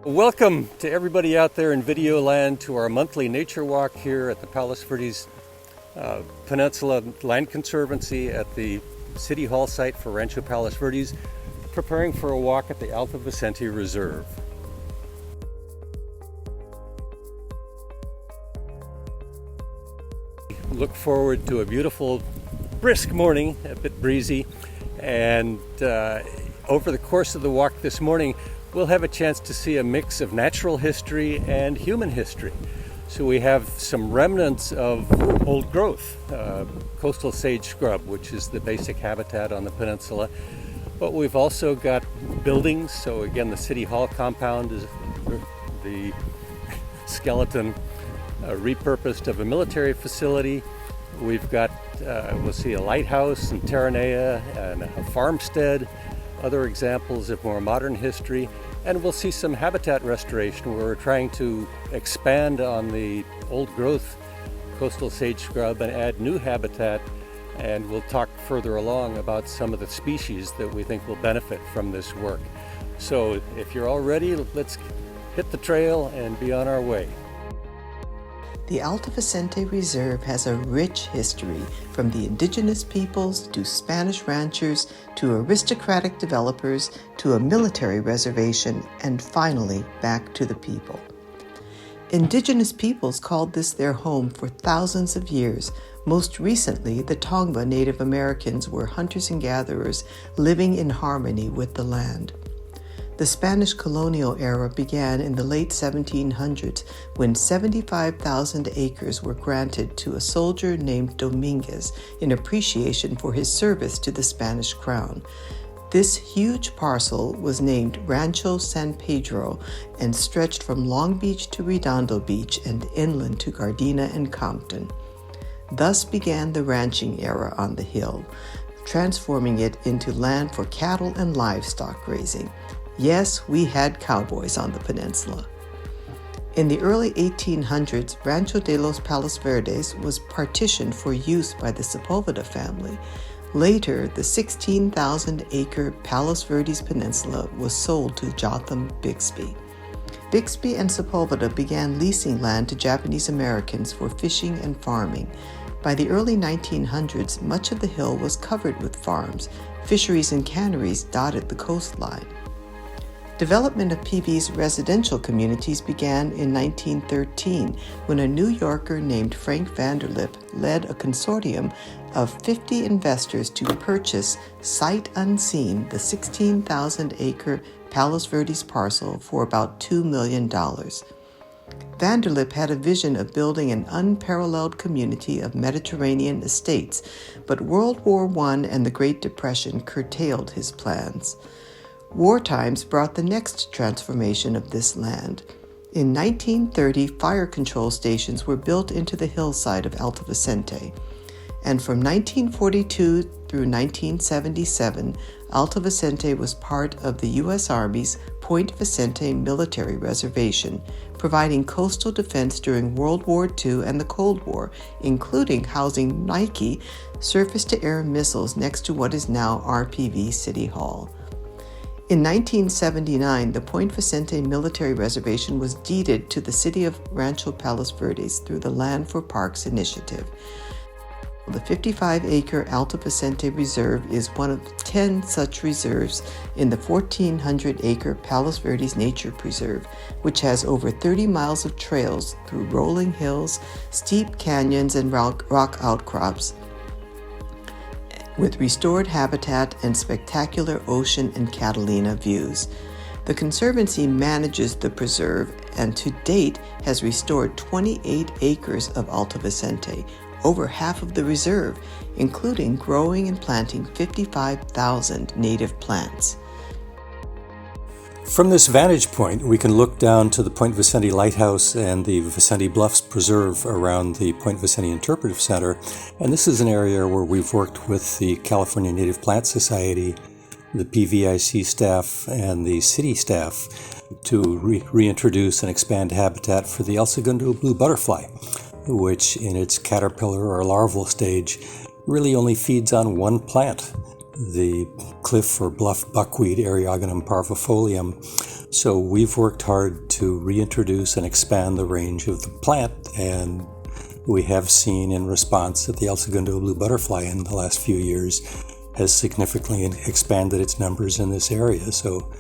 Welcome to everybody out there in video land to our monthly nature walk here at the Palos Verdes Peninsula Land Conservancy at the City Hall site for Rancho Palos Verdes, preparing for a walk at the Alta Vicente Reserve. Look forward to a beautiful, brisk morning, a bit breezy, and over the course of the walk this morning, we'll have a chance to see a mix of natural history and human history. So we have some remnants of old growth, coastal sage scrub, which is the basic habitat on the peninsula. But we've also got buildings. So again, the City Hall compound is the skeleton repurposed of a military facility. We've got, we'll see a lighthouse in Terranea and a farmstead, other examples of more modern history, and we'll see some habitat restoration where we're trying to expand on the old growth coastal sage scrub and add new habitat, and we'll talk further along about some of the species that we think will benefit from this work. So if you're all ready, let's hit the trail and be on our way. The Alta Vicente Reserve has a rich history, from the indigenous peoples to Spanish ranchers to aristocratic developers to a military reservation, and finally back to the people. Indigenous peoples called this their home for thousands of years. Most recently, the Tongva Native Americans were hunters and gatherers living in harmony with the land. The Spanish colonial era began in the late 1700s when 75,000 acres were granted to a soldier named Dominguez in appreciation for his service to the Spanish crown. This huge parcel was named Rancho San Pedro and stretched from Long Beach to Redondo Beach and inland to Gardena and Compton. Thus began the ranching era on the hill, transforming it into land for cattle and livestock grazing. Yes, we had cowboys on the peninsula. In the early 1800s, Rancho de los Palos Verdes was partitioned for use by the Sepulveda family. Later, the 16,000-acre Palos Verdes Peninsula was sold to Jotham Bixby. Bixby and Sepulveda began leasing land to Japanese Americans for fishing and farming. By the early 1900s, much of the hill was covered with farms. Fisheries and canneries dotted the coastline. Development of PV's residential communities began in 1913 when a New Yorker named Frank Vanderlip led a consortium of 50 investors to purchase, sight unseen, the 16,000-acre Palos Verdes parcel for about $2 million. Vanderlip had a vision of building an unparalleled community of Mediterranean estates, but World War I and the Great Depression curtailed his plans. War times brought the next transformation of this land. In 1930, fire control stations were built into the hillside of Alta Vicente, and from 1942 through 1977, Alta Vicente was part of the U.S. Army's Point Vicente Military Reservation, providing coastal defense during World War II and the Cold War, including housing Nike surface-to-air missiles next to what is now RPV City Hall. In 1979, the Point Vicente Military Reservation was deeded to the city of Rancho Palos Verdes through the Land for Parks initiative. The 55-acre Alta Vicente Reserve is one of 10 such reserves in the 1,400-acre Palos Verdes Nature Preserve, which has over 30 miles of trails through rolling hills, steep canyons, and rock outcrops, with restored habitat and spectacular ocean and Catalina views. The Conservancy manages the preserve and to date has restored 28 acres of Alta Vicente, over half of the reserve, including growing and planting 55,000 native plants. From this vantage point, we can look down to the Point Vicente Lighthouse and the Vicente Bluffs Preserve around the Point Vicente Interpretive Center. And this is an area where we've worked with the California Native Plant Society, the PVIC staff, and the city staff to reintroduce and expand habitat for the El Segundo blue butterfly, which in its caterpillar or larval stage really only feeds on one plant. the cliff or bluff buckwheat, Eriogonum parvifolium. So we've worked hard to reintroduce and expand the range of the plant, and we have seen in response that the El Segundo blue butterfly in the last few years has significantly expanded its numbers in this area. So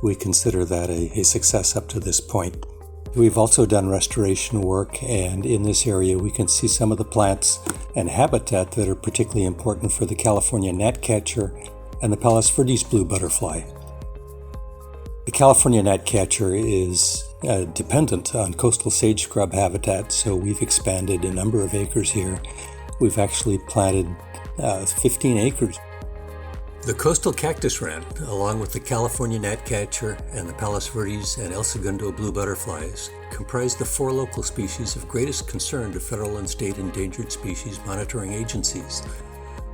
we consider that a success up to this point. We've also done restoration work, and in this area we can see some of the plants and habitat that are particularly important for the California gnatcatcher and the Palos Verdes blue butterfly. The California gnatcatcher is dependent on coastal sage scrub habitat, so we've expanded a number of acres here. We've actually planted 15 acres. The coastal cactus wren, along with the California gnatcatcher and the Palos Verdes and El Segundo blue butterflies, comprise the 4 local species of greatest concern to federal and state endangered species monitoring agencies.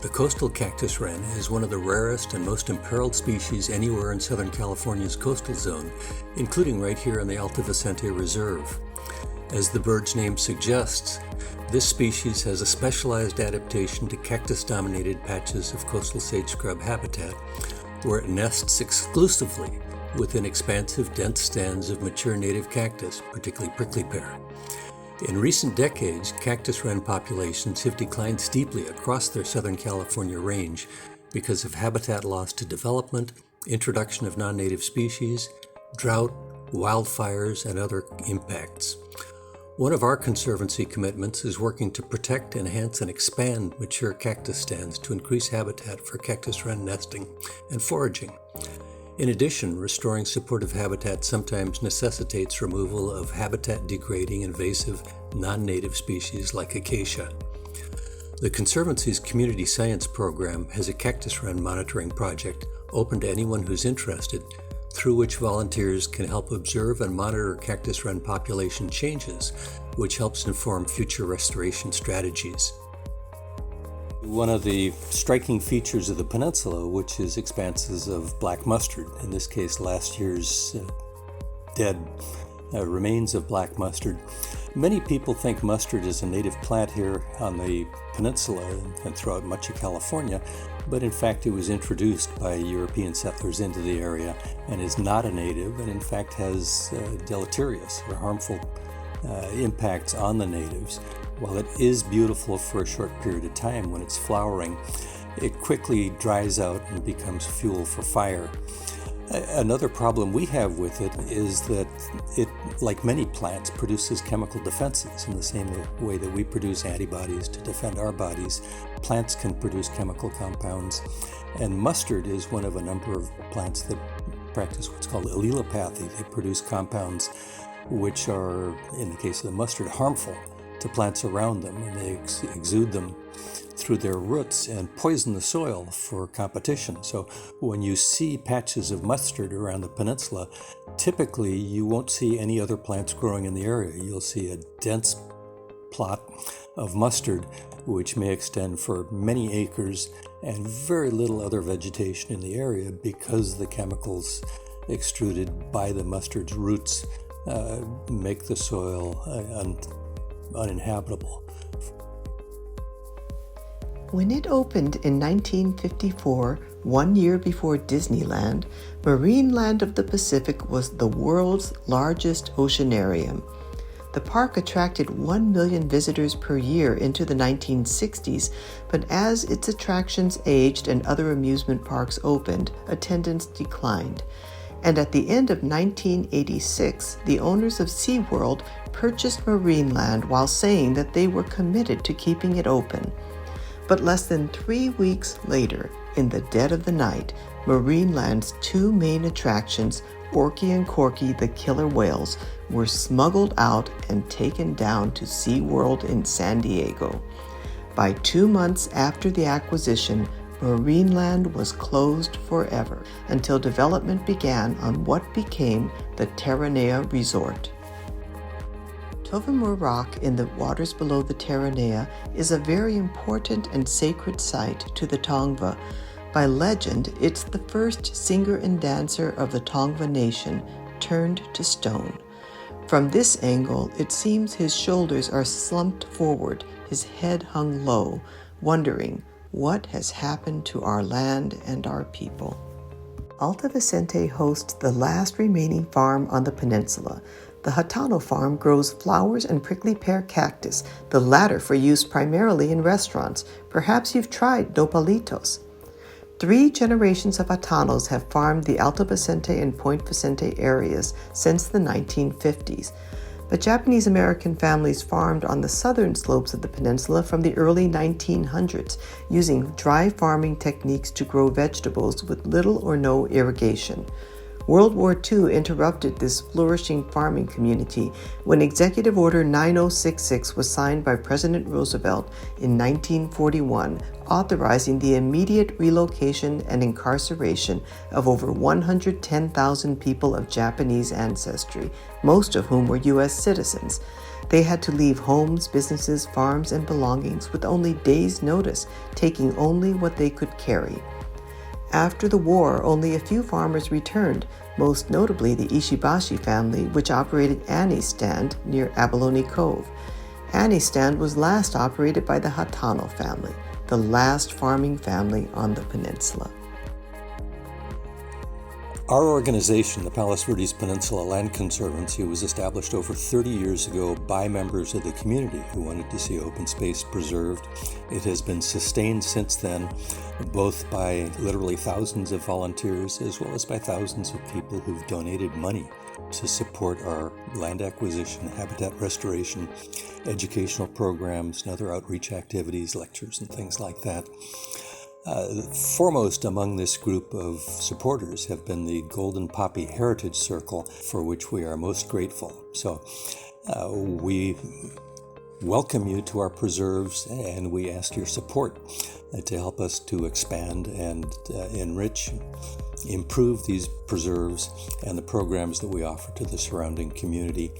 The coastal cactus wren is one of the rarest and most imperiled species anywhere in Southern California's coastal zone, including right here in the Alta Vicente Reserve. As the bird's name suggests, this species has a specialized adaptation to cactus-dominated patches of coastal sage scrub habitat, where it nests exclusively within expansive, dense stands of mature native cactus, particularly prickly pear. In recent decades, cactus wren populations have declined steeply across their Southern California range because of habitat loss to development, introduction of non-native species, drought, wildfires, and other impacts. One of our Conservancy commitments is working to protect, enhance, and expand mature cactus stands to increase habitat for cactus wren nesting and foraging. In addition, restoring supportive habitat sometimes necessitates removal of habitat-degrading invasive non-native species like acacia. The Conservancy's Community Science Program has a cactus wren monitoring project open to anyone who's interested, through which volunteers can help observe and monitor cactus wren population changes, which helps inform future restoration strategies. One of the striking features of the peninsula, which is expanses of black mustard, in this case last year's dead remains of black mustard. Many people think mustard is a native plant here on the peninsula and throughout much of California, but in fact it was introduced by European settlers into the area and is not a native, and in fact has deleterious or harmful impacts on the natives. While it is beautiful for a short period of time when it's flowering, it quickly dries out and becomes fuel for fire. Another problem we have with it is that it, like many plants, produces chemical defenses in the same way that we produce antibodies to defend our bodies. Plants can produce chemical compounds, and mustard is one of a number of plants that practice what's called allelopathy. They produce compounds which are, in the case of the mustard, harmful to plants around them, and they exude them through their roots and poison the soil for competition. So when you see patches of mustard around the peninsula, typically you won't see any other plants growing in the area. You'll see a dense plot of mustard which may extend for many acres and very little other vegetation in the area because the chemicals extruded by the mustard's roots make the soil uninhabitable. When it opened in 1954, 1 year before Disneyland, Marineland of the Pacific was the world's largest oceanarium. The park attracted 1 million visitors per year into the 1960s, but as its attractions aged and other amusement parks opened, attendance declined. And at the end of 1986, the owners of SeaWorld purchased Marineland while saying that they were committed to keeping it open. But less than 3 weeks later, in the dead of the night, Marineland's 2 main attractions, Orky and Corky the killer whales, were smuggled out and taken down to SeaWorld in San Diego. By 2 months after the acquisition, Marineland was closed forever until development began on what became the Terranea Resort. Tobermory Rock in the waters below the Terranea is a very important and sacred site to the Tongva. By legend, it's the first singer and dancer of the Tongva Nation turned to stone. From this angle, it seems his shoulders are slumped forward, his head hung low, wondering, What has happened to our land and our people? Alta Vicente hosts the last remaining farm on the peninsula. The Hatano farm grows flowers and prickly pear cactus, the latter for use primarily in restaurants. Perhaps you've tried nopalitos. 3 generations of Hatanos have farmed the Alta Vicente and Point Vicente areas since the 1950s. But Japanese American families farmed on the southern slopes of the peninsula from the early 1900s, using dry farming techniques to grow vegetables with little or no irrigation. World War II interrupted this flourishing farming community when Executive Order 9066 was signed by President Roosevelt in 1941, authorizing the immediate relocation and incarceration of over 110,000 people of Japanese ancestry, most of whom were U.S. citizens. They had to leave homes, businesses, farms, and belongings with only days' notice, taking only what they could carry. After the war, only a few farmers returned, most notably the Ishibashi family, which operated Annie's Stand near Abalone Cove. Annie's Stand was last operated by the Hatano family, the last farming family on the peninsula. Our organization, the Palos Verdes Peninsula Land Conservancy, was established over 30 years ago by members of the community who wanted to see open space preserved. It has been sustained since then, both by literally thousands of volunteers as well as by thousands of people who've donated money to support our land acquisition, habitat restoration, educational programs, and other outreach activities, lectures, and things like that. Foremost among this group of supporters have been the Golden Poppy Heritage Circle, for which we are most grateful. So we welcome you to our preserves, and we ask your support to help us to expand and enrich, improve these preserves and the programs that we offer to the surrounding community.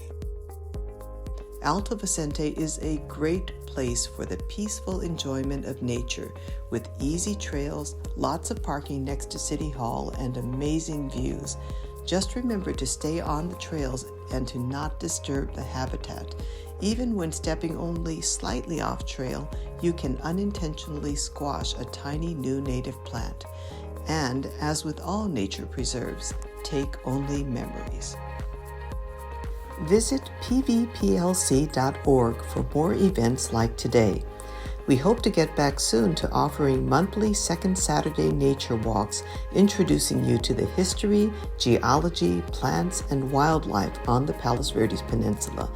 Alta Vicente is a great place for the peaceful enjoyment of nature, with easy trails, lots of parking next to City Hall, and amazing views. Just remember to stay on the trails and to not disturb the habitat. Even when stepping only slightly off trail, you can unintentionally squash a tiny new native plant. And, as with all nature preserves, take only memories. Visit pvplc.org for more events like today. We hope to get back soon to offering monthly second Saturday nature walks, introducing you to the history, geology, plants, and wildlife on the Palos Verdes Peninsula.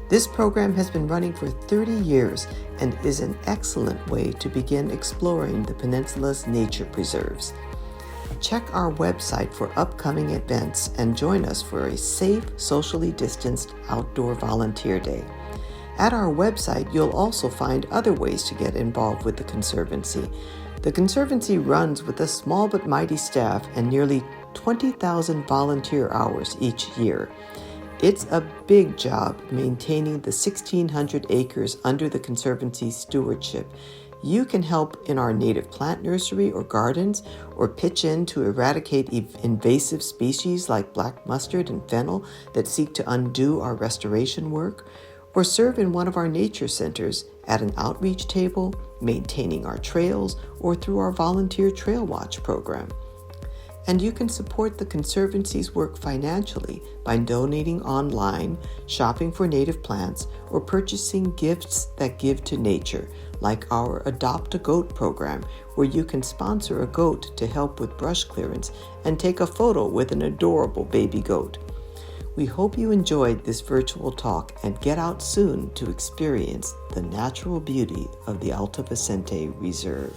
This program has been running for 30 years and is an excellent way to begin exploring the peninsula's nature preserves. Check our website for upcoming events and join us for a safe, socially distanced outdoor volunteer day. At our website, you'll also find other ways to get involved with the Conservancy. The Conservancy runs with a small but mighty staff and nearly 20,000 volunteer hours each year. It's a big job maintaining the 1,600 acres under the Conservancy's stewardship. You can help in our native plant nursery or gardens, or pitch in to eradicate invasive species like black mustard and fennel that seek to undo our restoration work, or serve in one of our nature centers at an outreach table, maintaining our trails, or through our volunteer Trail Watch program. And you can support the Conservancy's work financially by donating online, shopping for native plants, or purchasing gifts that give to nature, like our Adopt a Goat program, where you can sponsor a goat to help with brush clearance and take a photo with an adorable baby goat. We hope you enjoyed this virtual talk and get out soon to experience the natural beauty of the Alta Vicente Reserve.